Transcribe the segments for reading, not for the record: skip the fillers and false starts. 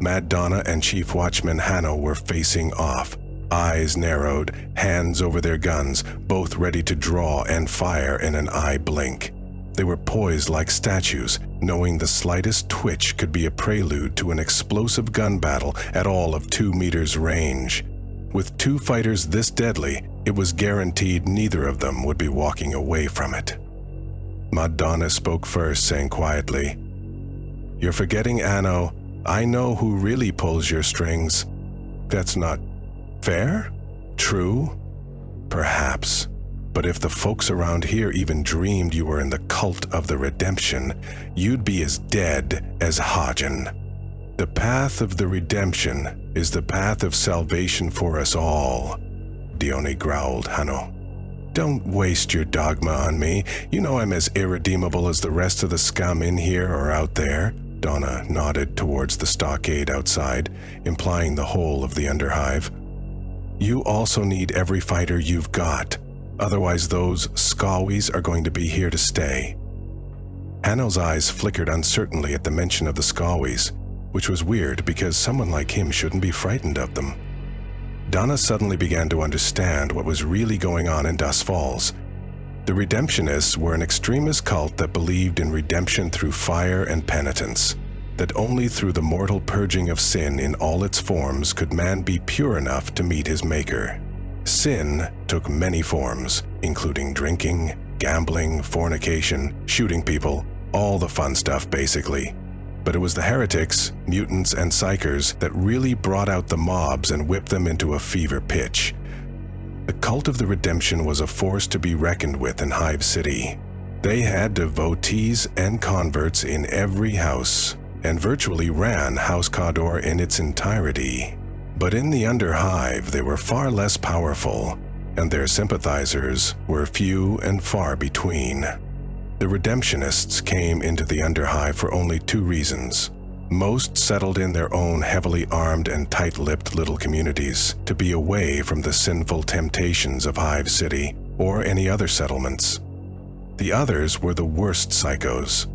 Mad Donna and Chief Watchman Hanno were facing off, eyes narrowed, hands over their guns, both ready to draw and fire in an eye blink. They were poised like statues, knowing the slightest twitch could be a prelude to an explosive gun battle at all of 2 meters range. With 2 fighters this deadly, it was guaranteed neither of them would be walking away from it. Mad Donna spoke first, saying quietly, "You're forgetting, Anno. I know who really pulls your strings. That's not fair? True? Perhaps. But if the folks around here even dreamed you were in the cult of the redemption, you'd be as dead as Hagen. The path of the redemption is the path of salvation for us all," Dione growled. Hanno, "Don't waste your dogma on me. You know I'm as irredeemable as the rest of the scum in here or out there." Donna nodded towards the stockade outside, implying the whole of the Underhive. "You also need every fighter you've got. Otherwise those Skawies are going to be here to stay." Hanno's eyes flickered uncertainly at the mention of the Skawies, which was weird because someone like him shouldn't be frightened of them. Donna suddenly began to understand what was really going on in Dust Falls. The Redemptionists were an extremist cult that believed in redemption through fire and penitence, that only through the mortal purging of sin in all its forms could man be pure enough to meet his maker. Sin took many forms, including drinking, gambling, fornication, shooting people, all the fun stuff basically. But it was the heretics, mutants, and psychers that really brought out the mobs and whipped them into a fever pitch. The cult of the redemption was a force to be reckoned with in Hive City. They had devotees and converts in every house, and virtually ran House Cador in its entirety. But in the Underhive, they were far less powerful, and their sympathizers were few and far between. The Redemptionists came into the Underhive for only 2 reasons. Most settled in their own heavily armed and tight-lipped little communities to be away from the sinful temptations of Hive City or any other settlements. The others were the worst psychos,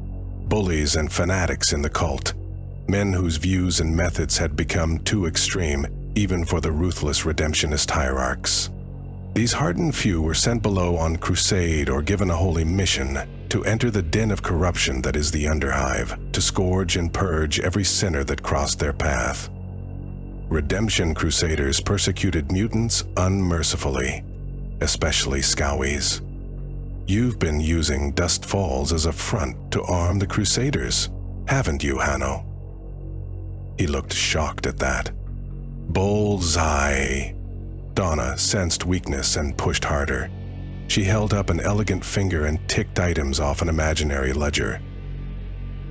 bullies and fanatics in the cult, men whose views and methods had become too extreme even for the ruthless redemptionist hierarchs. These hardened few were sent below on crusade or given a holy mission to enter the den of corruption that is the Underhive, to scourge and purge every sinner that crossed their path. Redemption crusaders persecuted mutants unmercifully, especially Skawies. You've been using Dust Falls as a front to arm the crusaders, haven't you, Hanno? He looked shocked at that. Bullseye. Donna sensed weakness and pushed harder. She held up an elegant finger and ticked items off an imaginary ledger.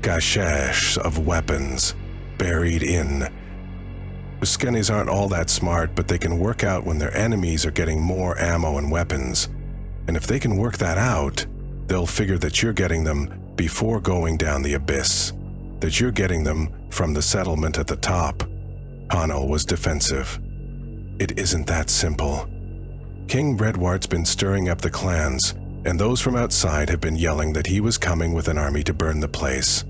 Caches of weapons, buried in. The skinnies aren't all that smart, but they can work out when their enemies are getting more ammo and weapons. And if they can work that out, they'll figure that you're getting them before going down the abyss, that you're getting them from the settlement at the top. Hanno was defensive. It isn't that simple. King Redwart's been stirring up the clans, and those from outside have been yelling that he was coming with an army to burn the place.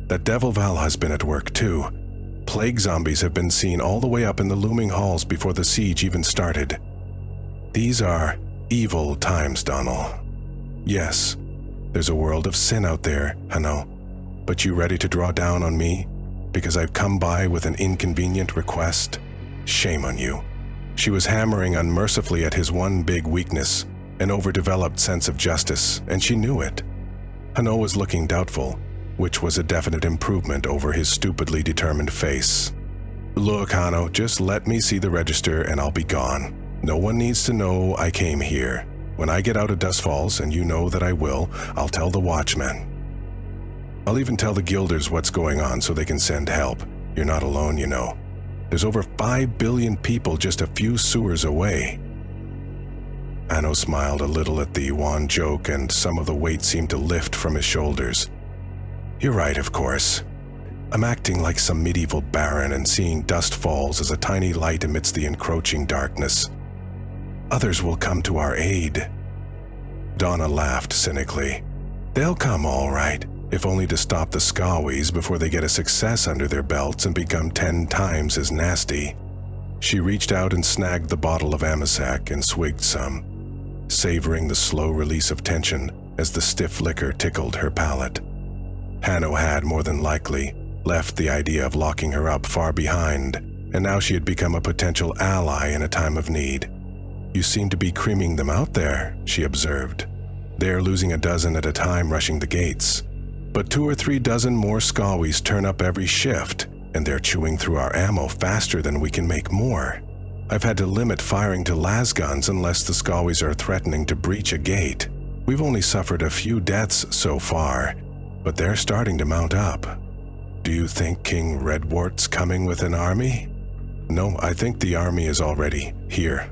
That devil Valha's been at work too. Plague zombies have been seen all the way up in the looming halls before the siege even started. These are evil times, Donald. Yes, there's a world of sin out there, Hanno, but you ready to draw down on me because I've come by with an inconvenient request? Shame on you. She was hammering unmercifully at his one big weakness, an overdeveloped sense of justice, and she knew it. Hanno was looking doubtful, which was a definite improvement over his stupidly determined face. Look, Hanno, just let me see the register and I'll be gone. No one needs to know I came here. When I get out of Dust Falls, and you know that I will, I'll tell the Watchmen. I'll even tell the Guilders what's going on so they can send help. You're not alone, you know. There's over 5 billion people just a few sewers away. Hanno smiled a little at the wan joke, and some of the weight seemed to lift from his shoulders. You're right, of course. I'm acting like some medieval baron and seeing Dust Falls as a tiny light amidst the encroaching darkness. Others will come to our aid. Donna laughed cynically. They'll come all right, if only to stop the Skawies before they get a success under their belts and become 10 times as nasty. She reached out and snagged the bottle of Amasac and swigged some, savoring the slow release of tension as the stiff liquor tickled her palate. Hanno had, more than likely, left the idea of locking her up far behind, and now she had become a potential ally in a time of need. "You seem to be creaming them out there," she observed. "They're losing a dozen at a time rushing the gates. But 2 or 3 dozen more Skawies turn up every shift, and they're chewing through our ammo faster than we can make more. I've had to limit firing to las guns unless the Skawies are threatening to breach a gate. We've only suffered a few deaths so far, but they're starting to mount up. Do you think King Redwart's coming with an army?" "No, I think the army is already here."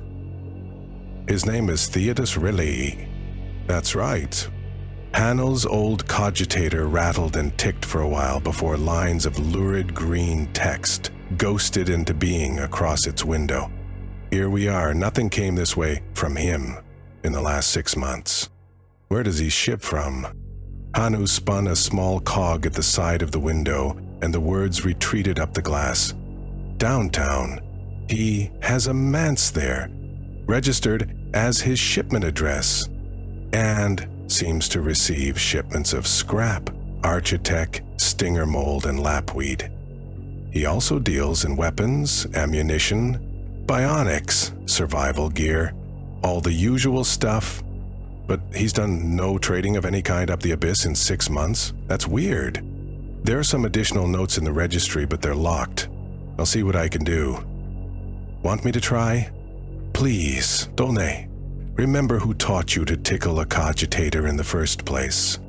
"His name is Theodos Riley." "That's right." Hanno's old cogitator rattled and ticked for a while before lines of lurid green text ghosted into being across its window. "Here we are. Nothing came this way from him in the last 6 months. Where does he ship from?" Hanno spun a small cog at the side of the window, and the words retreated up the glass. "Downtown. He has a manse there, registered as his shipment address, and seems to receive shipments of scrap, architect, stinger mold, and lapweed. He also deals in weapons, ammunition, bionics, survival gear, all the usual stuff, but he's done no trading of any kind up the abyss in 6 months. That's weird. There are some additional notes in the registry, but they're locked. I'll see what I can do. Want me to try? Please, Donna. Remember who taught you to tickle a cogitator in the first place."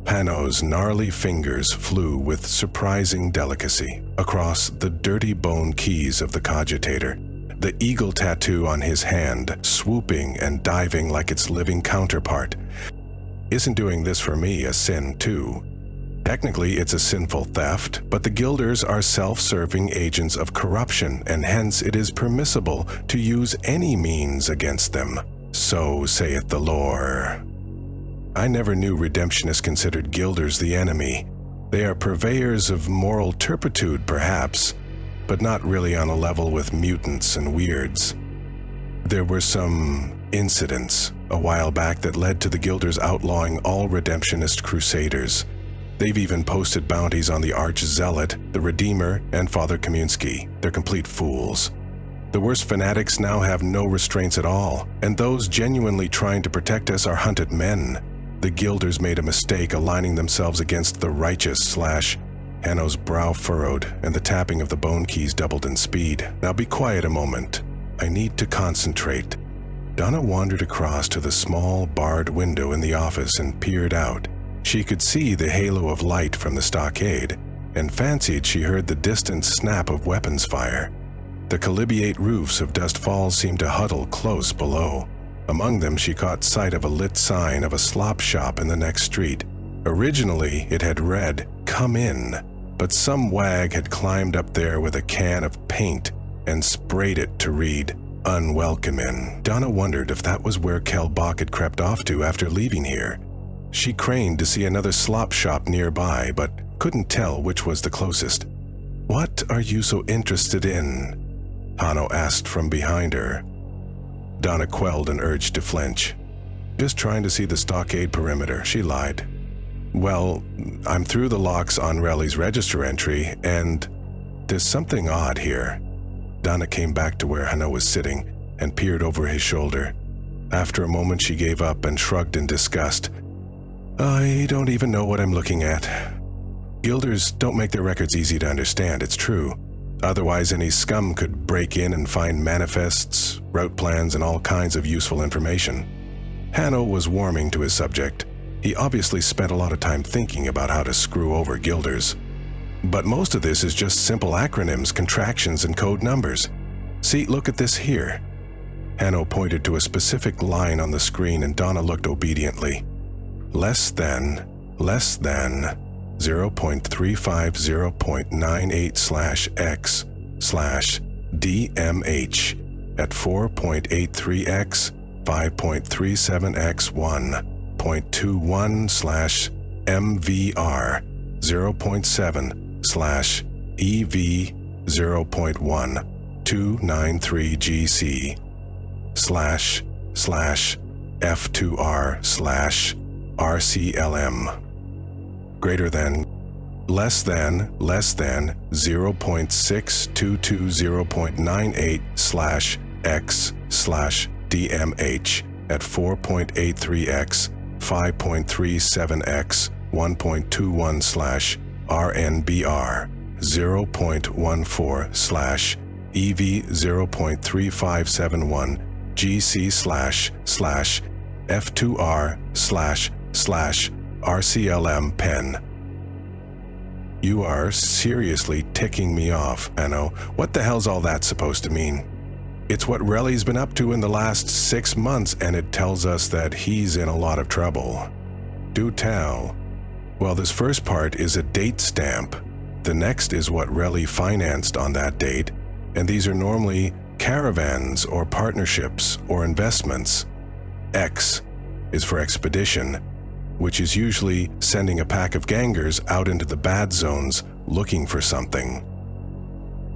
Hanno's gnarly fingers flew with surprising delicacy across the dirty bone keys of the cogitator, the eagle tattoo on his hand swooping and diving like its living counterpart. Isn't doing this for me a sin too? Technically, it's a sinful theft, but the Guilders are self-serving agents of corruption, and hence it is permissible to use any means against them. So saith the lore. I never knew redemptionists considered Guilders the enemy. They are purveyors of moral turpitude, perhaps, but not really on a level with mutants and weirds. There were some incidents a while back that led to the Guilders outlawing all redemptionist crusaders. They've even posted bounties on the Arch-Zealot, the Redeemer, and Father Kominsky. They're complete fools. The worst fanatics now have no restraints at all, and those genuinely trying to protect us are hunted men. The Guilders made a mistake aligning themselves against the righteous / Hanno's brow furrowed, and the tapping of the bone keys doubled in speed. "Now be quiet a moment. I need to concentrate." Donna wandered across to the small, barred window in the office and peered out. She could see the halo of light from the stockade, and fancied she heard the distant snap of weapons fire. The calibiate roofs of Dust Falls seemed to huddle close below. Among them she caught sight of a lit sign of a slop shop in the next street. Originally it had read, "Come in," but some wag had climbed up there with a can of paint and sprayed it to read, "Unwelcome in." Donna wondered if that was where Kel Bach had crept off to after leaving here. She craned to see another slop shop nearby, but couldn't tell which was the closest. "What are you so interested in?" Hanno asked from behind her. Donna quelled an urge to flinch. "Just trying to see the stockade perimeter," she lied. "Well, I'm through the locks on Relly's register entry, and there's something odd here." Donna came back to where Hanno was sitting and peered over his shoulder. After a moment she gave up and shrugged in disgust. "I don't even know what I'm looking at. Guilders don't make their records easy to understand, it's true. Otherwise, any scum could break in and find manifests, route plans, and all kinds of useful information." Hanno was warming to his subject. He obviously spent a lot of time thinking about how to screw over Guilders. "But most of this is just simple acronyms, contractions, and code numbers. See, look at this here." Hanno pointed to a specific line on the screen, and Donna looked obediently. Less than 0.350.98/x/DMH at 4.83x 5.37x 1.21/ MVR 0.7/EV 0.1293GC//F2R/RCLM. Greater than, less than 0.622/0.98/X/DMH at 4.83X, 5.37X, 1.21/RNBR 0.14/EV 0.3571 GC/F2R//RCLM pen. You are seriously ticking me off, Anno. What the hell's all that supposed to mean? It's what Relly's been up to in the last 6 months, and it tells us that he's in a lot of trouble. Do tell. Well, this first part is a date stamp. The next is what Relly financed on that date, and these are normally caravans or partnerships or investments. X is for expedition, which is usually sending a pack of gangers out into the bad zones looking for something.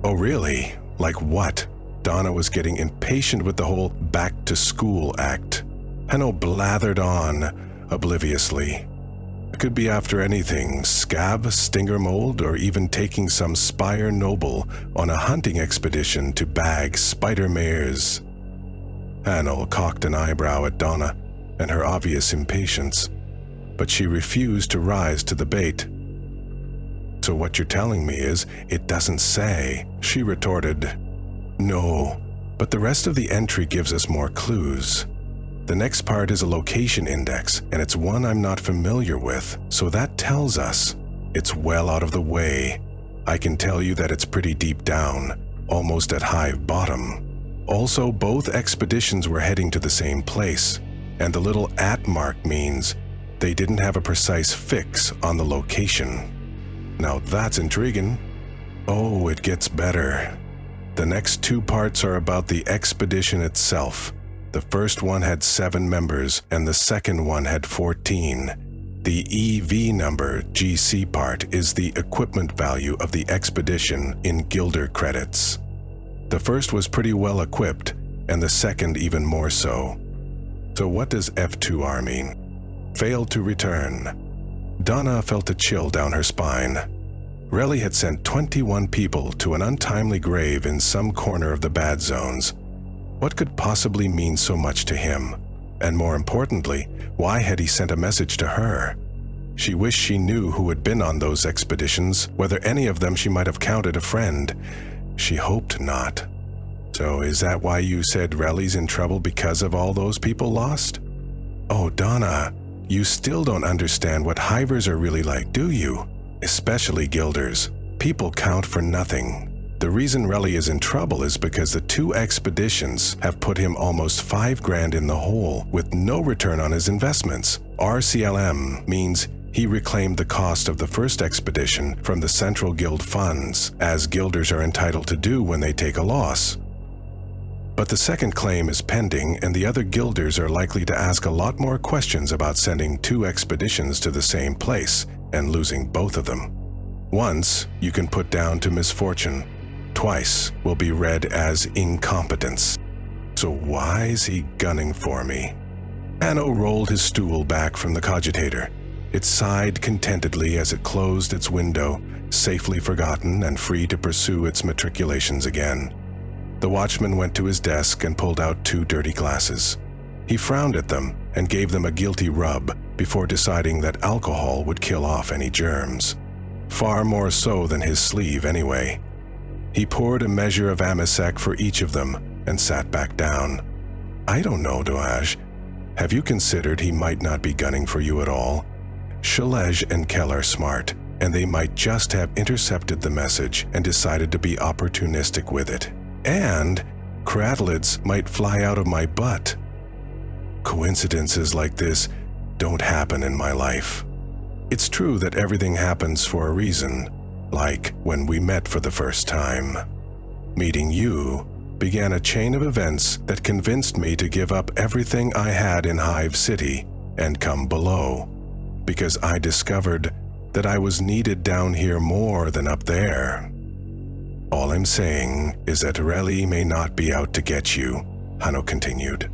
Oh really? Like what? Donna was getting impatient with the whole back-to-school act. Hanno blathered on, obliviously. It could be after anything, scab, stinger mold, or even taking some spire noble on a hunting expedition to bag spider mares. Hanno cocked an eyebrow at Donna and her obvious impatience, but she refused to rise to the bait. So what you're telling me is, it doesn't say, she retorted. No, but the rest of the entry gives us more clues. The next part is a location index, and it's one I'm not familiar with, so that tells us it's well out of the way. I can tell you that it's pretty deep down, almost at hive bottom. Also, both expeditions were heading to the same place, and the little @ mark means they didn't have a precise fix on the location. Now that's intriguing. Oh, it gets better. The next 2 parts are about the expedition itself. The first one had 7 members, and the second one had 14. The EV number, GC part, is the equipment value of the expedition in Gilder credits. The first was pretty well equipped, and the second even more so. So what does F2R mean? Failed to return. Donna felt a chill down her spine. Relly had sent 21 people to an untimely grave in some corner of the bad zones. What could possibly mean so much to him? And more importantly, why had he sent a message to her? She wished she knew who had been on those expeditions, whether any of them she might have counted a friend. She hoped not. So is that why you said Relly's in trouble because of all those people lost? Oh, Donna, you still don't understand what hivers are really like, do you? Especially Gilders. People count for nothing. The reason Relly is in trouble is because the 2 expeditions have put him almost 5 grand in the hole with no return on his investments. RCLM means he reclaimed the cost of the first expedition from the Central Guild funds, as Gilders are entitled to do when they take a loss. But the second claim is pending, and the other Gilders are likely to ask a lot more questions about sending 2 expeditions to the same place and losing both of them. Once, you can put down to misfortune. Twice will be read as incompetence. So why is he gunning for me? Hanno rolled his stool back from the cogitator. It sighed contentedly as it closed its window, safely forgotten and free to pursue its matriculations again. The watchman went to his desk and pulled out 2 dirty glasses. He frowned at them and gave them a guilty rub before deciding that alcohol would kill off any germs. Far more so than his sleeve, anyway. He poured a measure of amasec for each of them and sat back down. I don't know, Doage. Have you considered he might not be gunning for you at all? Shalej and Kell are smart, and they might just have intercepted the message and decided to be opportunistic with it. And cratelids might fly out of my butt. Coincidences like this don't happen in my life. It's true that everything happens for a reason, like when we met for the first time. Meeting you began a chain of events that convinced me to give up everything I had in Hive City and come below. because I discovered that I was needed down here more than up there. All I'm saying is that Relly may not be out to get you, Hanno continued.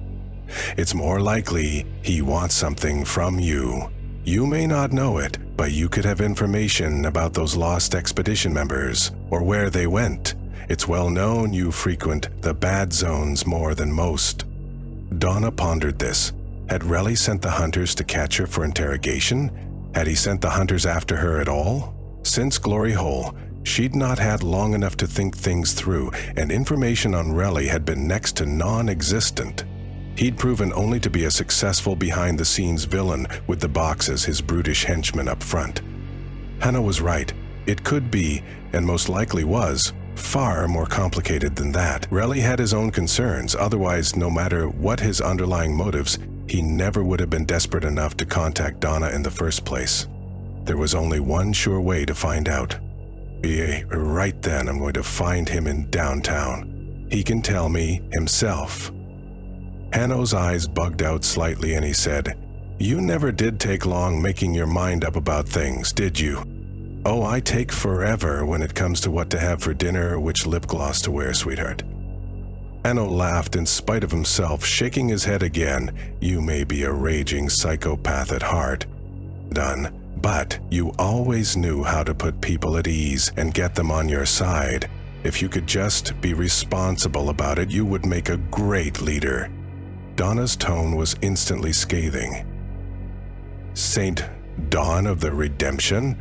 It's more likely he wants something from you. You may not know it, but you could have information about those lost expedition members, or where they went. It's well known you frequent the bad zones more than most. Donna pondered this. Had Relly sent the hunters to catch her for interrogation? Had he sent the hunters after her at all? Since Glory Hole, she'd not had long enough to think things through, and information on Relly had been next to non-existent. He'd proven only to be a successful behind-the-scenes villain with the box as his brutish henchman up front. Hanno was right. It could be, and most likely was, far more complicated than that. Relly had his own concerns, otherwise, no matter what his underlying motives, he never would have been desperate enough to contact Donna in the first place. There was only one sure way to find out. Right then, I'm going to find him in downtown. He can tell me himself. Hanno's eyes bugged out slightly and he said, "You never did take long making your mind up about things, did you?" "Oh, I take forever when it comes to what to have for dinner or which lip gloss to wear, sweetheart." Hanno laughed in spite of himself, shaking his head again. "You may be a raging psychopath at heart, Done, but you always knew how to put people at ease and get them on your side. If you could just be responsible about it, you would make a great leader." Donna's tone was instantly scathing. "Saint Dawn of the Redemption?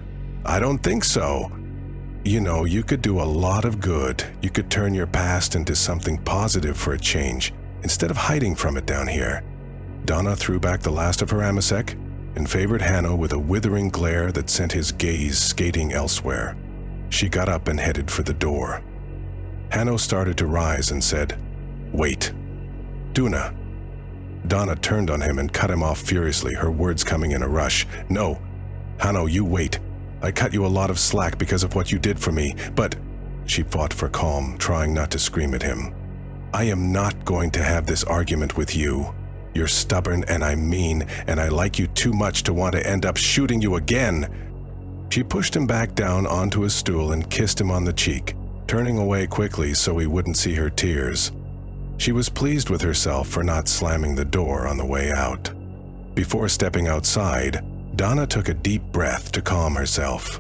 I don't think so. You know, you could do a lot of good. You could turn your past into something positive for a change, instead of hiding from it down here." Donna threw back the last of her amasec and favored Hanno with a withering glare that sent his gaze skating elsewhere. She got up and headed for the door. Hanno started to rise and said, "Wait. Duna." Donna turned on him and cut him off furiously, her words coming in a rush. "No. Hanno, you wait. I cut you a lot of slack because of what you did for me, but—" She fought for calm, trying not to scream at him. "I am not going to have this argument with you. You're stubborn and I'm mean, and I like you too much to want to end up shooting you again." She pushed him back down onto his stool and kissed him on the cheek, turning away quickly so he wouldn't see her tears. She was pleased with herself for not slamming the door on the way out. Before stepping outside, Donna took a deep breath to calm herself.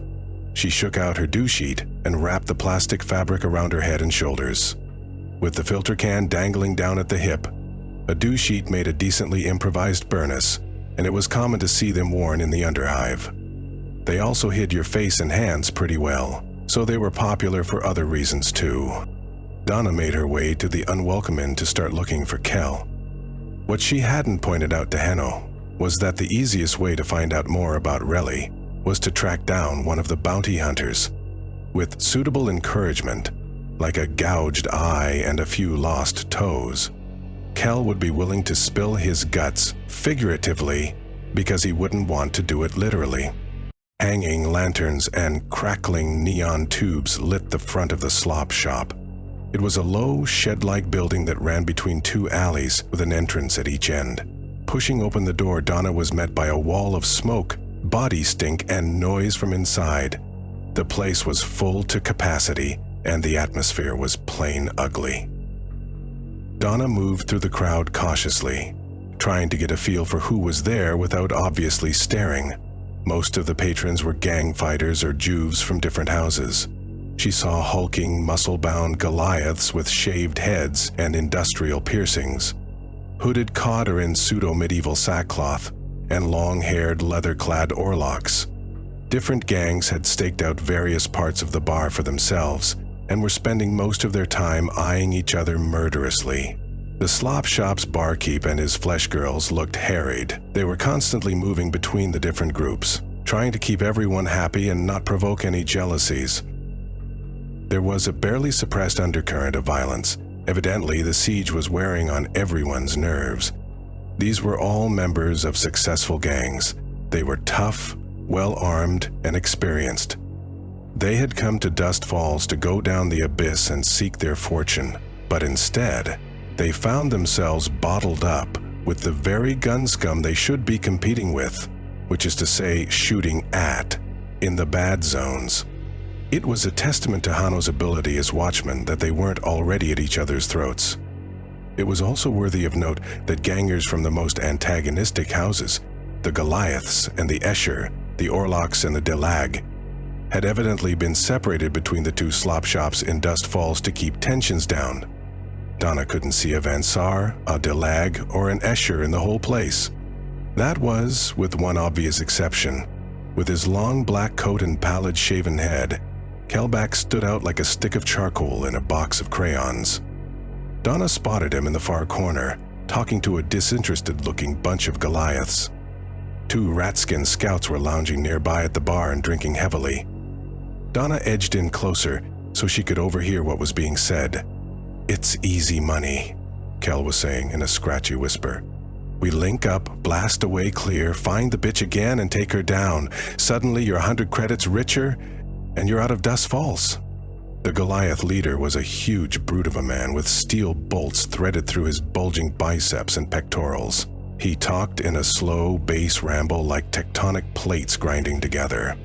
She shook out her dew sheet and wrapped the plastic fabric around her head and shoulders. With the filter can dangling down at the hip, a dew sheet made a decently improvised burnous, and it was common to see them worn in the Underhive. They also hid your face and hands pretty well, so they were popular for other reasons too. Donna made her way to the unwelcome inn to start looking for Kel. What she hadn't pointed out to Hanno was that the easiest way to find out more about Relly was to track down one of the bounty hunters. With suitable encouragement, like a gouged eye and a few lost toes, Kel would be willing to spill his guts figuratively because he wouldn't want to do it literally. Hanging lanterns and crackling neon tubes lit the front of the slop shop. It was a low, shed-like building that ran between two alleys with an entrance at each end. Pushing open the door, Donna was met by a wall of smoke, body stink, and noise from inside. The place was full to capacity, and the atmosphere was plain ugly. Donna moved through the crowd cautiously, trying to get a feel for who was there without obviously staring. Most of the patrons were gang fighters or Juves from different houses. She saw hulking, muscle-bound Goliaths with shaved heads and industrial piercings, hooded codder in pseudo-medieval sackcloth, and long-haired, leather-clad Orlocks. Different gangs had staked out various parts of the bar for themselves and were spending most of their time eyeing each other murderously. The slop shop's barkeep and his flesh girls looked harried. They were constantly moving between the different groups, trying to keep everyone happy and not provoke any jealousies. There was a barely suppressed undercurrent of violence. Evidently, the siege was wearing on everyone's nerves. These were all members of successful gangs. They were tough, well-armed, and experienced. They had come to Dust Falls to go down the abyss and seek their fortune, but instead, they found themselves bottled up with the very gun scum they should be competing with. which is to say shooting at, in the bad zones. It was a testament to Hanno's ability as watchman that they weren't already at each other's throats. It was also worthy of note that gangers from the most antagonistic houses, the Goliaths and the Escher, the Orlocks and the Delag, had evidently been separated between the two slop shops in Dust Falls to keep tensions down. Donna couldn't see a Vansar, a Delag, or an Escher in the whole place. That was, with one obvious exception. With his long black coat and pallid shaven head, Kelback stood out like a stick of charcoal in a box of crayons. Donna spotted him in the far corner, talking to a disinterested-looking bunch of Goliaths. 2 rat-skin scouts were lounging nearby at the bar and drinking heavily. Donna edged in closer so she could overhear what was being said. "It's easy money," Kel was saying in a scratchy whisper. "We link up, blast away clear, find the bitch again and take her down. Suddenly you're 100 credits richer and you're out of Dust Falls." The Goliath leader was a huge brute of a man with steel bolts threaded through his bulging biceps and pectorals. He talked in a slow bass ramble like tectonic plates grinding together.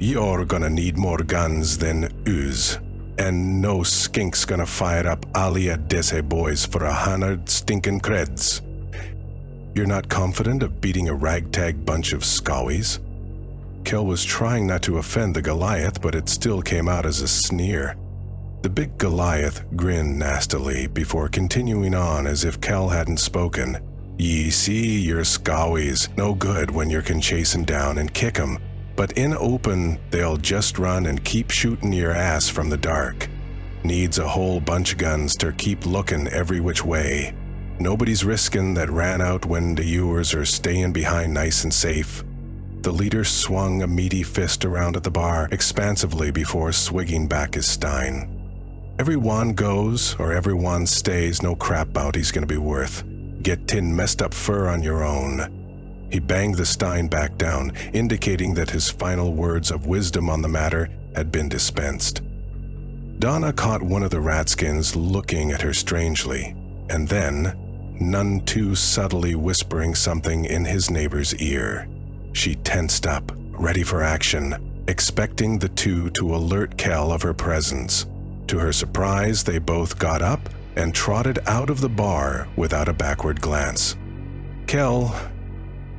"You're gonna need more guns than ooze, and no skink's gonna fire up Alia Dese boys for 100 stinking creds. You're not confident of beating a ragtag bunch of scowies?" Kel was trying not to offend the Goliath, but it still came out as a sneer. The big Goliath grinned nastily before continuing on as if Kel hadn't spoken. "Ye see, you're scowies, no good when you can chase 'em down and kick 'em, but in open, they'll just run and keep shooting your ass from the dark. Needs a whole bunch of guns to keep looking every which way. Nobody's risking that ran out when the ewers are staying behind nice and safe." The leader swung a meaty fist around at the bar expansively before swigging back his stein. "Everyone goes, or everyone stays, no crap bounty's gonna be worth. Get 10 messed up fur on your own." He banged the stein back down, indicating that his final words of wisdom on the matter had been dispensed. Donna caught one of the ratskins looking at her strangely, and then, none too subtly whispering something in his neighbor's ear. She tensed up, ready for action, expecting the two to alert Kel of her presence. To her surprise, they both got up and trotted out of the bar without a backward glance. Kel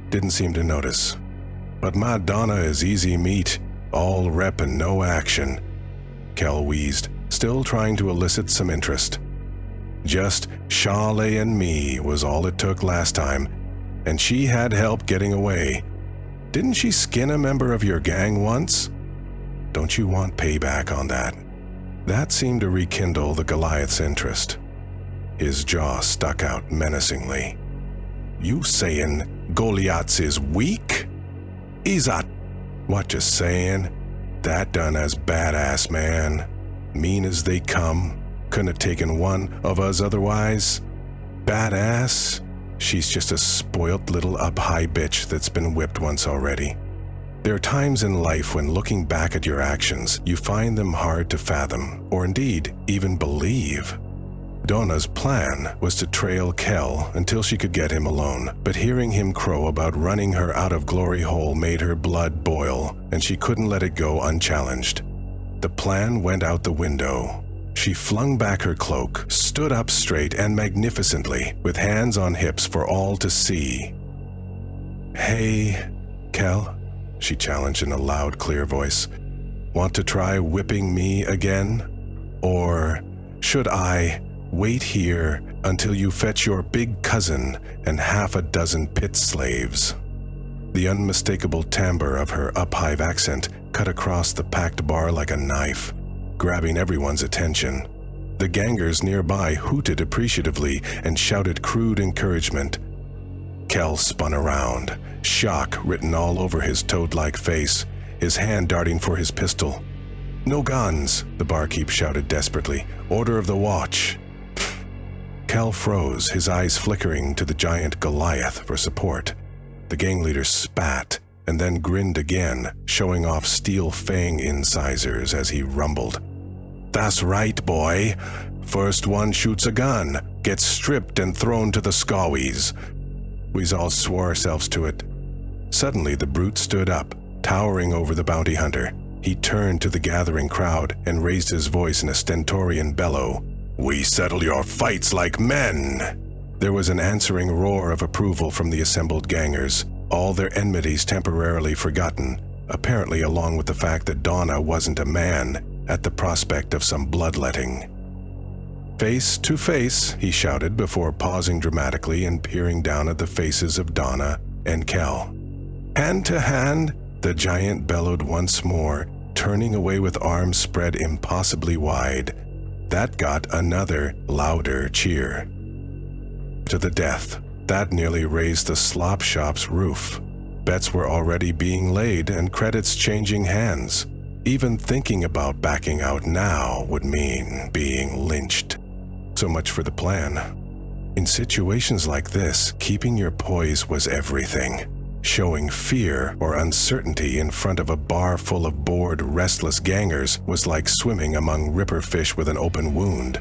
didn't seem to notice. "But my Donna is easy meat, all rep and no action," Kel wheezed, still trying to elicit some interest. "Just Charlie and me was all it took last time, and she had help getting away. Didn't she skin a member of your gang once? Don't you want payback on that?" That seemed to rekindle the Goliath's interest. His jaw stuck out menacingly. "You saying Goliaths is weak? Is that what you saying? That done as badass, man. Mean as they come. Couldn't have taken one of us otherwise. Badass? She's just a spoilt little up-high bitch that's been whipped once already." There are times in life when looking back at your actions, you find them hard to fathom, or indeed, even believe. Donna's plan was to trail Kel until she could get him alone, but hearing him crow about running her out of Glory Hole made her blood boil, and she couldn't let it go unchallenged. The plan went out the window. She flung back her cloak, stood up straight and magnificently, with hands on hips for all to see. "Hey, Kel," she challenged in a loud, clear voice. "Want to try whipping me again? Or should I wait here until you fetch your big cousin and half a dozen pit slaves?" The unmistakable timbre of her Uphive accent cut across the packed bar like a knife, grabbing everyone's attention. The gangers nearby hooted appreciatively and shouted crude encouragement. Kel spun around, shock written all over his toad-like face, his hand darting for his pistol. "No guns," the barkeep shouted desperately. "Order of the watch." Kel froze, his eyes flickering to the giant Goliath for support. The gang leader spat and then grinned again, showing off steel fang incisors as he rumbled. "That's right, boy. First one shoots a gun, gets stripped and thrown to the scowies." We all swore ourselves to it. Suddenly, the brute stood up, towering over the bounty hunter. He turned to the gathering crowd and raised his voice in a stentorian bellow. "We settle your fights like men!" There was an answering roar of approval from the assembled gangers, all their enmities temporarily forgotten, apparently along with the fact that Donna wasn't a man, at the prospect of some bloodletting. "Face to face," he shouted before pausing dramatically and peering down at the faces of Donna and Kel. "Hand to hand," the giant bellowed once more, turning away with arms spread impossibly wide. That got another, louder cheer. To the death. That nearly raised the slop shop's roof. Bets were already being laid and credits changing hands. Even thinking about backing out now would mean being lynched. So much for the plan. In situations like this, keeping your poise was everything. Showing fear or uncertainty in front of a bar full of bored, restless gangers was like swimming among ripper fish with an open wound.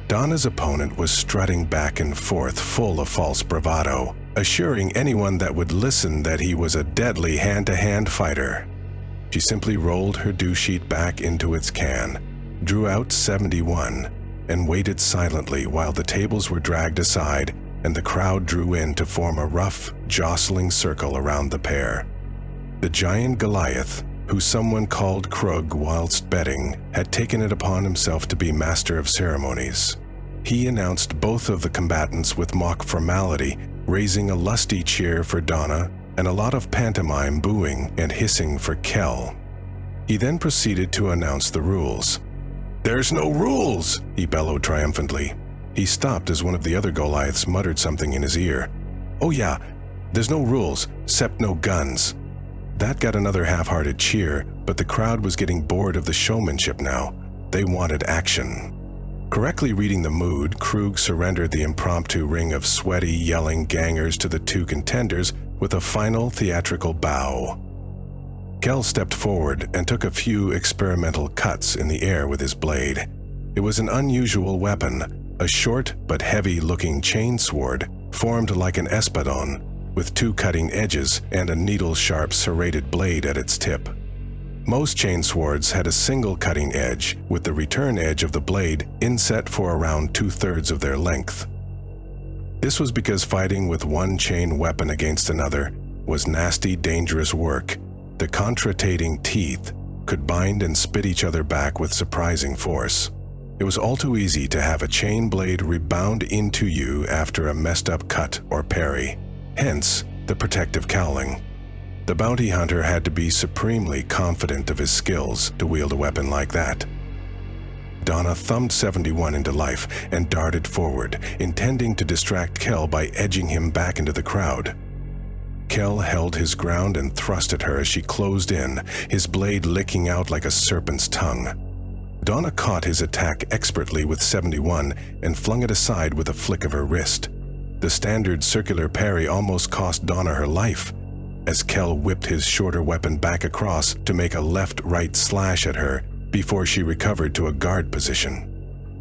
Donna's opponent was strutting back and forth, full of false bravado, assuring anyone that would listen that he was a deadly hand-to-hand fighter. She simply rolled her due sheet back into its can, drew out 71, and waited silently while the tables were dragged aside and the crowd drew in to form a rough, jostling circle around the pair. The giant Goliath, who someone called Krug whilst betting, had taken it upon himself to be master of ceremonies. He announced both of the combatants with mock formality, raising a lusty cheer for Donna and a lot of pantomime booing and hissing for Kel. He then proceeded to announce the rules. "There's no rules!" he bellowed triumphantly. He stopped as one of the other Goliaths muttered something in his ear. "Oh yeah, there's no rules, except no guns." That got another half-hearted cheer, but the crowd was getting bored of the showmanship now. They wanted action. Correctly reading the mood, Krug surrendered the impromptu ring of sweaty, yelling gangers to the two contenders with a final theatrical bow. Kel stepped forward and took a few experimental cuts in the air with his blade. It was an unusual weapon, a short but heavy-looking chain sword formed like an espadon, with two cutting edges and a needle-sharp serrated blade at its tip. Most chain swords had a single cutting edge, with the return edge of the blade inset for around 2/3 of their length. This was because fighting with one chain weapon against another was nasty, dangerous work. The contratating teeth could bind and spit each other back with surprising force. It was all too easy to have a chain blade rebound into you after a messed-up cut or parry. Hence, the protective cowling. The bounty hunter had to be supremely confident of his skills to wield a weapon like that. Donna thumbed 71 into life and darted forward, intending to distract Kel by edging him back into the crowd. Kel held his ground and thrust at her as she closed in, his blade licking out like a serpent's tongue. Donna caught his attack expertly with 71 and flung it aside with a flick of her wrist. The standard circular parry almost cost Donna her life, as Kel whipped his shorter weapon back across to make a left-right slash at her before she recovered to a guard position.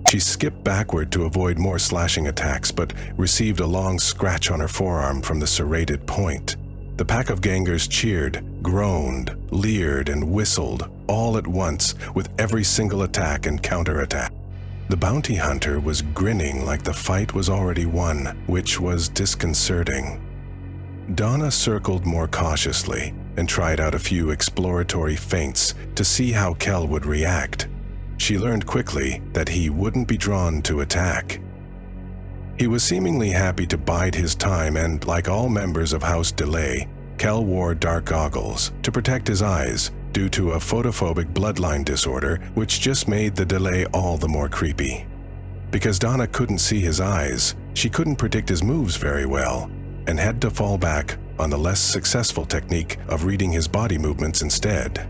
She skipped backward to avoid more slashing attacks, but received a long scratch on her forearm from the serrated point. The pack of gangers cheered, groaned, leered, and whistled all at once with every single attack and counterattack. The bounty hunter was grinning like the fight was already won, which was disconcerting. Donna circled more cautiously and tried out a few exploratory feints to see how Kel would react. She learned quickly that he wouldn't be drawn to attack. He was seemingly happy to bide his time, and like all members of House Delay, Kel wore dark goggles to protect his eyes due to a photophobic bloodline disorder which just made the delay all the more creepy. Because Donna couldn't see his eyes, she couldn't predict his moves very well, and had to fall back on the less successful technique of reading his body movements instead.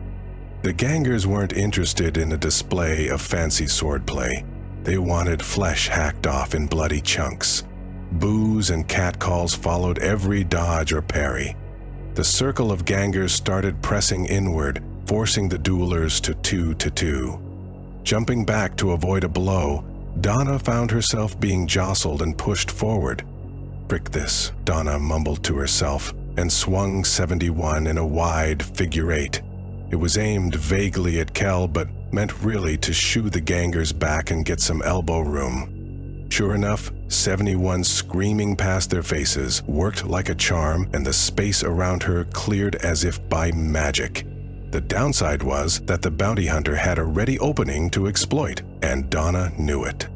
The gangers weren't interested in a display of fancy swordplay. They wanted flesh hacked off in bloody chunks. Boos and catcalls followed every dodge or parry. The circle of gangers started pressing inward, forcing the duelers to 2-2. Jumping back to avoid a blow, Donna found herself being jostled and pushed forward. "Frick this," Donna mumbled to herself and swung 71 in a wide figure eight. It was aimed vaguely at Kel, but meant really to shoo the gangers back and get some elbow room. Sure enough, 71 screaming past their faces worked like a charm, and the space around her cleared as if by magic. The downside was that the bounty hunter had a ready opening to exploit, and Donna knew it.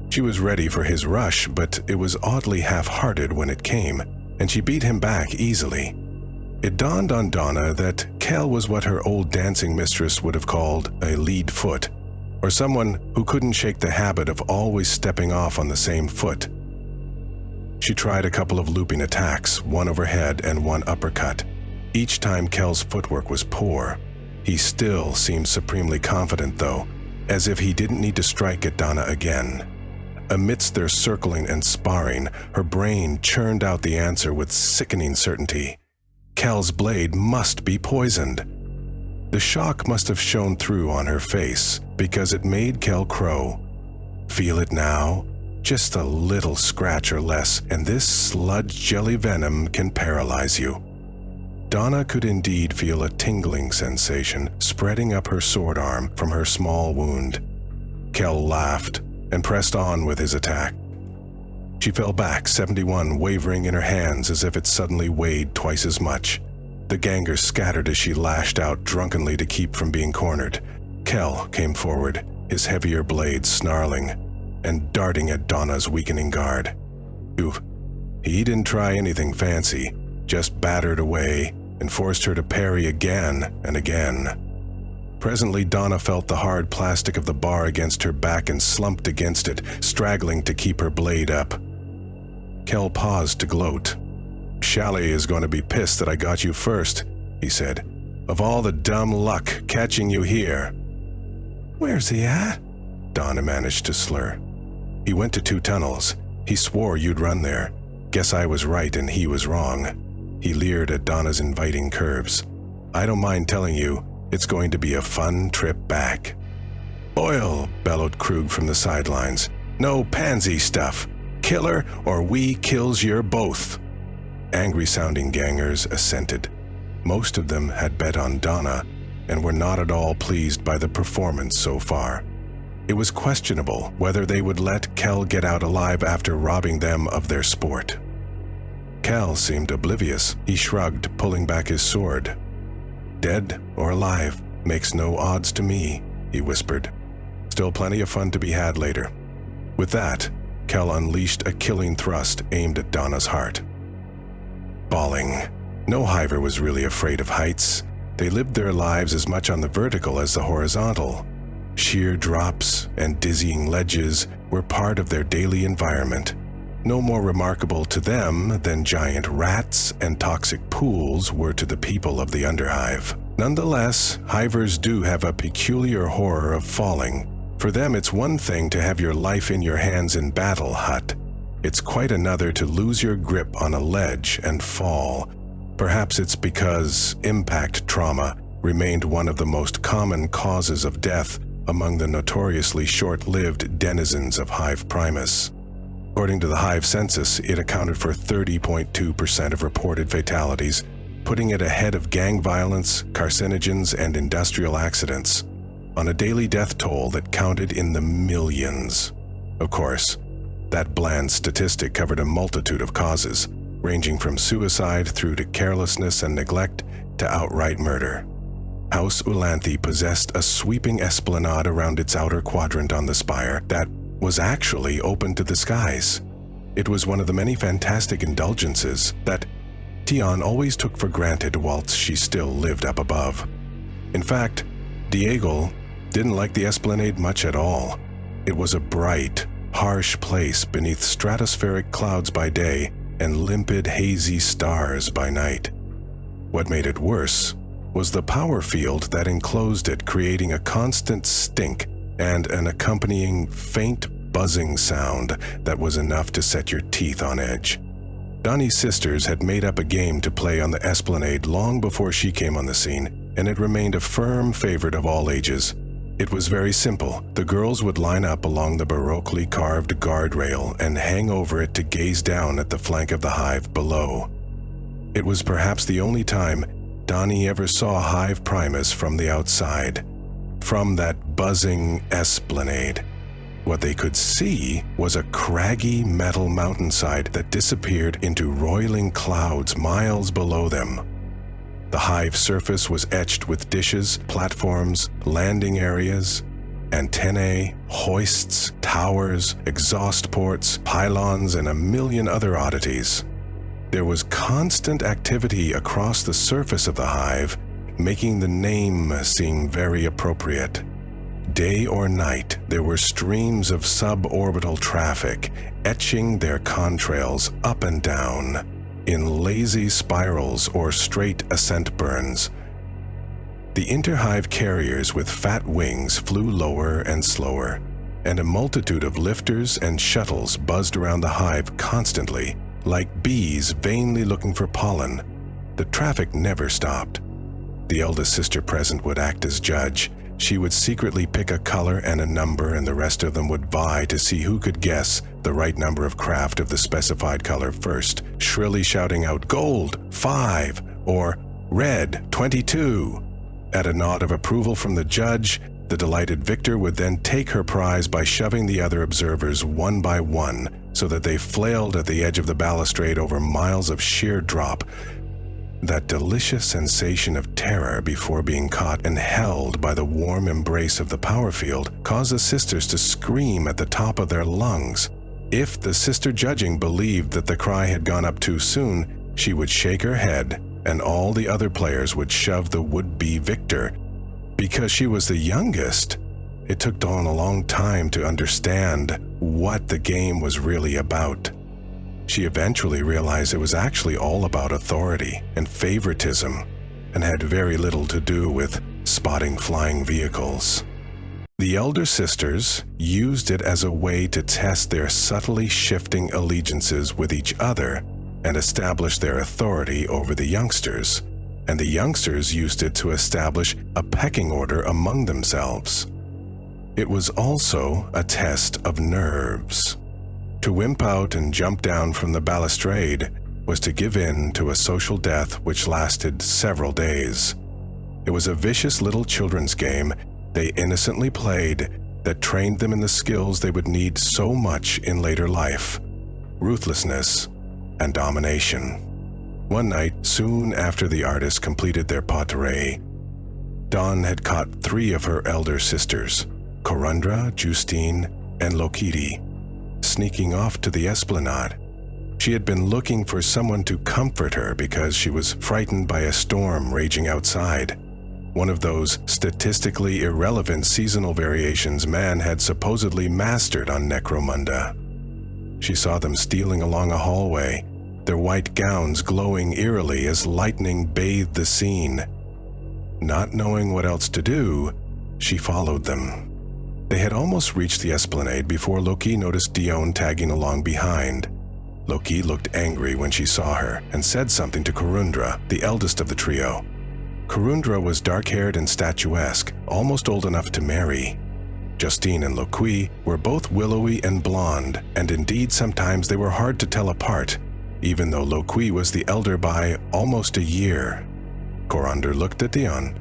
She was ready for his rush, but it was oddly half-hearted when it came, and she beat him back easily. It dawned on Donna that Kel was what her old dancing mistress would have called a lead foot, or someone who couldn't shake the habit of always stepping off on the same foot. She tried a couple of looping attacks, one overhead and one uppercut. Each time Kel's footwork was poor. He still seemed supremely confident, though, as if he didn't need to strike at Donna again. Amidst their circling and sparring, her brain churned out the answer with sickening certainty. Kel's blade must be poisoned. The shock must have shone through on her face, because it made Kel crow. Feel it now? Just a little scratch or less, and this sludge jelly venom can paralyze you. Donna could indeed feel a tingling sensation spreading up her sword arm from her small wound. Kel laughed and pressed on with his attack. She fell back, 71 wavering in her hands as if it suddenly weighed twice as much. The gangers scattered as she lashed out drunkenly to keep from being cornered. Kel came forward, his heavier blade snarling and darting at Donna's weakening guard. He didn't try anything fancy, just battered away and forced her to parry again and again. Presently, Donna felt the hard plastic of the bar against her back and slumped against it, straggling to keep her blade up. Kel paused to gloat. "Shally is going to be pissed that I got you first," he said. "Of all the dumb luck catching you here." "Where's he at?" Donna managed to slur. "He went to 2 tunnels. He swore you'd run there. Guess I was right and he was wrong." He leered at Donna's inviting curves. "I don't mind telling you, it's going to be a fun trip back." "Oil," bellowed Krug from the sidelines. "No pansy stuff. Killer or we kills your both." Angry-sounding gangers assented. Most of them had bet on Donna and were not at all pleased by the performance so far. It was questionable whether they would let Kel get out alive after robbing them of their sport. Kel seemed oblivious. He shrugged, pulling back his sword. "Dead or alive makes no odds to me," he whispered. "Still plenty of fun to be had later." With that, Kel unleashed a killing thrust aimed at Donna's heart. Bawling. No hiver was really afraid of heights. They lived their lives as much on the vertical as the horizontal. Sheer drops and dizzying ledges were part of their daily environment. No more remarkable to them than giant rats and toxic pools were to the people of the Underhive. Nonetheless, hivers do have a peculiar horror of falling. For them, it's one thing to have your life in your hands in battle, Hut. It's quite another to lose your grip on a ledge and fall. Perhaps it's because impact trauma remained one of the most common causes of death among the notoriously short-lived denizens of Hive Primus. According to the Hive census, it accounted for 30.2% of reported fatalities, putting it ahead of gang violence, carcinogens, and industrial accidents, on a daily death toll that counted in the millions. Of course, that bland statistic covered a multitude of causes, ranging from suicide through to carelessness and neglect to outright murder. House Ulanti possessed a sweeping esplanade around its outer quadrant on the spire that was actually open to the skies. It was one of the many fantastic indulgences that Tion always took for granted whilst she still lived up above. In fact, Diego didn't like the esplanade much at all. It was a bright, harsh place beneath stratospheric clouds by day and limpid, hazy stars by night. What made it worse was the power field that enclosed it, creating a constant stink and an accompanying faint buzzing sound that was enough to set your teeth on edge. Donnie's sisters had made up a game to play on the esplanade long before she came on the scene, and it remained a firm favorite of all ages. It was very simple. The girls would line up along the baroquely carved guardrail and hang over it to gaze down at the flank of the hive below. It was perhaps the only time Donna ever saw Hive Primus from the outside, from that buzzing esplanade. What they could see was a craggy metal mountainside that disappeared into roiling clouds miles below them. The hive surface was etched with dishes, platforms, landing areas, antennae, hoists, towers, exhaust ports, pylons, and a million other oddities. There was constant activity across the surface of the hive, making the name seem very appropriate. Day or night, there were streams of suborbital traffic, etching their contrails up and down in lazy spirals or straight ascent burns. The interhive carriers with fat wings flew lower and slower, and a multitude of lifters and shuttles buzzed around the hive constantly, like bees vainly looking for pollen. The traffic never stopped. The eldest sister present would act as judge. She would secretly pick a color and a number, and the rest of them would vie to see who could guess the right number of craft of the specified color first, shrilly shouting out "Gold, 5," or "Red, 22." At a nod of approval from the judge, the delighted victor would then take her prize by shoving the other observers one by one, so that they flailed at the edge of the balustrade over miles of sheer drop. That delicious sensation of terror before being caught and held by the warm embrace of the power field caused the sisters to scream at the top of their lungs. If the sister judging believed that the cry had gone up too soon, she would shake her head, and all the other players would shove the would-be victor. Because she was the youngest, it took Dawn a long time to understand what the game was really about. She eventually realized it was actually all about authority and favoritism, and had very little to do with spotting flying vehicles. The elder sisters used it as a way to test their subtly shifting allegiances with each other and establish their authority over the youngsters, and the youngsters used it to establish a pecking order among themselves. It was also a test of nerves. To wimp out and jump down from the balustrade was to give in to a social death which lasted several days. It was a vicious little children's game they innocently played that trained them in the skills they would need so much in later life: ruthlessness and domination. One night, soon after the artists completed their pottery, Dawn had caught 3 of her elder sisters, Corundra, Justine, and Lokiti, sneaking off to the esplanade. She had been looking for someone to comfort her because she was frightened by a storm raging outside, one of those statistically irrelevant seasonal variations man had supposedly mastered on Necromunda. She saw them stealing along a hallway, their white gowns glowing eerily as lightning bathed the scene. Not knowing what else to do, she followed them. They had almost reached the esplanade before Loki noticed Dione tagging along behind. Loki looked angry when she saw her and said something to Corundra, the eldest of the trio. Corundra was dark-haired and statuesque, almost old enough to marry. Justine and Loki were both willowy and blonde, and indeed sometimes they were hard to tell apart, even though Loki was the elder by almost a year. Corundra looked at Dione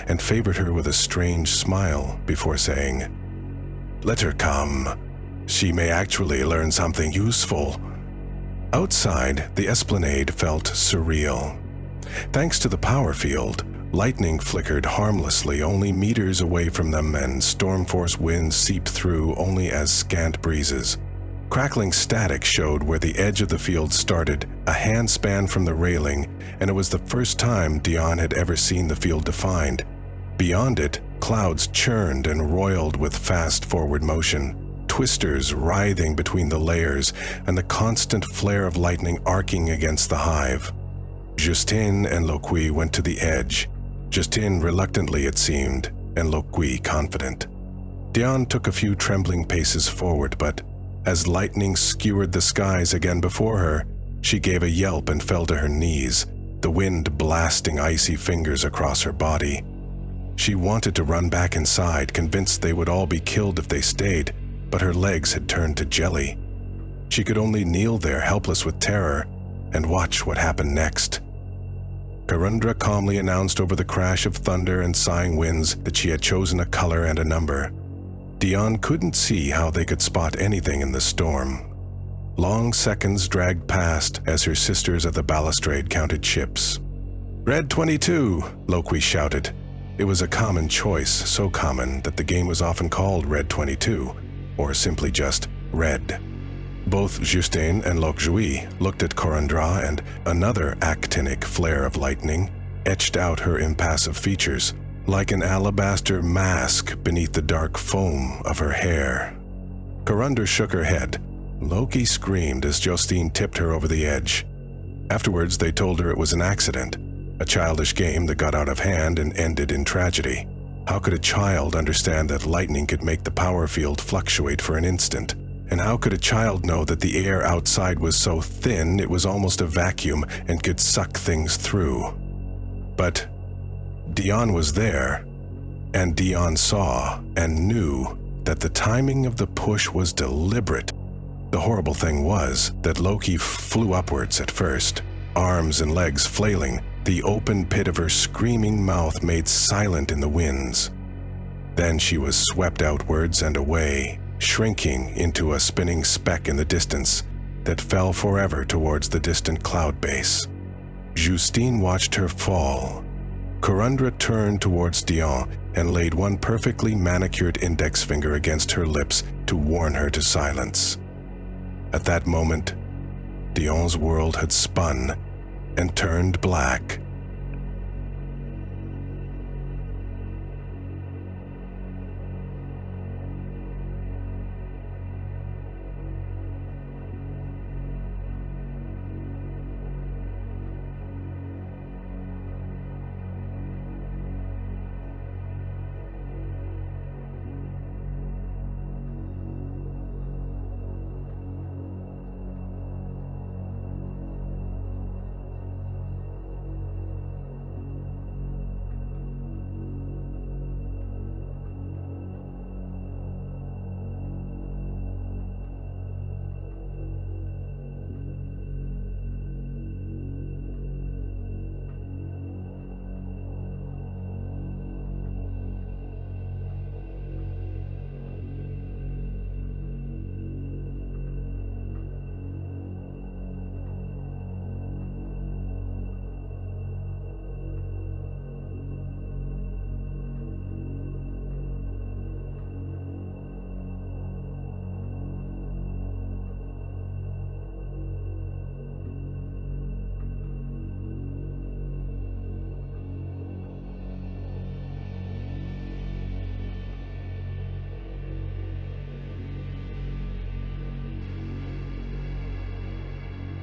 and favored her with a strange smile before saying, "Let her come. She may actually learn something useful." Outside, the esplanade felt surreal. Thanks to the power field, lightning flickered harmlessly only meters away from them, and storm-force winds seeped through only as scant breezes. Crackling static showed where the edge of the field started, a handspan from the railing, and it was the first time Dione had ever seen the field defined. Beyond it, clouds churned and roiled with fast forward motion, twisters writhing between the layers, and the constant flare of lightning arcing against the hive. Justine and Loki went to the edge, Justine reluctantly it seemed, and Loki confident. Dione took a few trembling paces forward, but as lightning skewered the skies again before her, she gave a yelp and fell to her knees, the wind blasting icy fingers across her body. She wanted to run back inside, convinced they would all be killed if they stayed, but her legs had turned to jelly. She could only kneel there helpless with terror and watch what happened next. Corundra calmly announced over the crash of thunder and sighing winds that she had chosen a color and a number. Dion couldn't see how they could spot anything in the storm. Long seconds dragged past as her sisters at the balustrade counted chips. "Red 22, Loki shouted. It was a common choice, so common that the game was often called Red 22, or simply just Red. Both Justin and Lokjui looked at Corundra, and another actinic flare of lightning etched out her impassive features, like an alabaster mask beneath the dark foam of her hair. Corundra shook her head. Loki screamed as Justine tipped her over the edge. Afterwards, they told her it was an accident, a childish game that got out of hand and ended in tragedy. How could a child understand that lightning could make the power field fluctuate for an instant? And how could a child know that the air outside was so thin it was almost a vacuum and could suck things through? But Dion was there, and Dion saw and knew that the timing of the push was deliberate. The horrible thing was that Loki flew upwards at first, arms and legs flailing, the open pit of her screaming mouth made silent in the winds. Then she was swept outwards and away, shrinking into a spinning speck in the distance that fell forever towards the distant cloud base. Justine watched her fall. Corundra turned towards Dion and laid one perfectly manicured index finger against her lips to warn her to silence. At that moment, Dion's world had spun and turned black,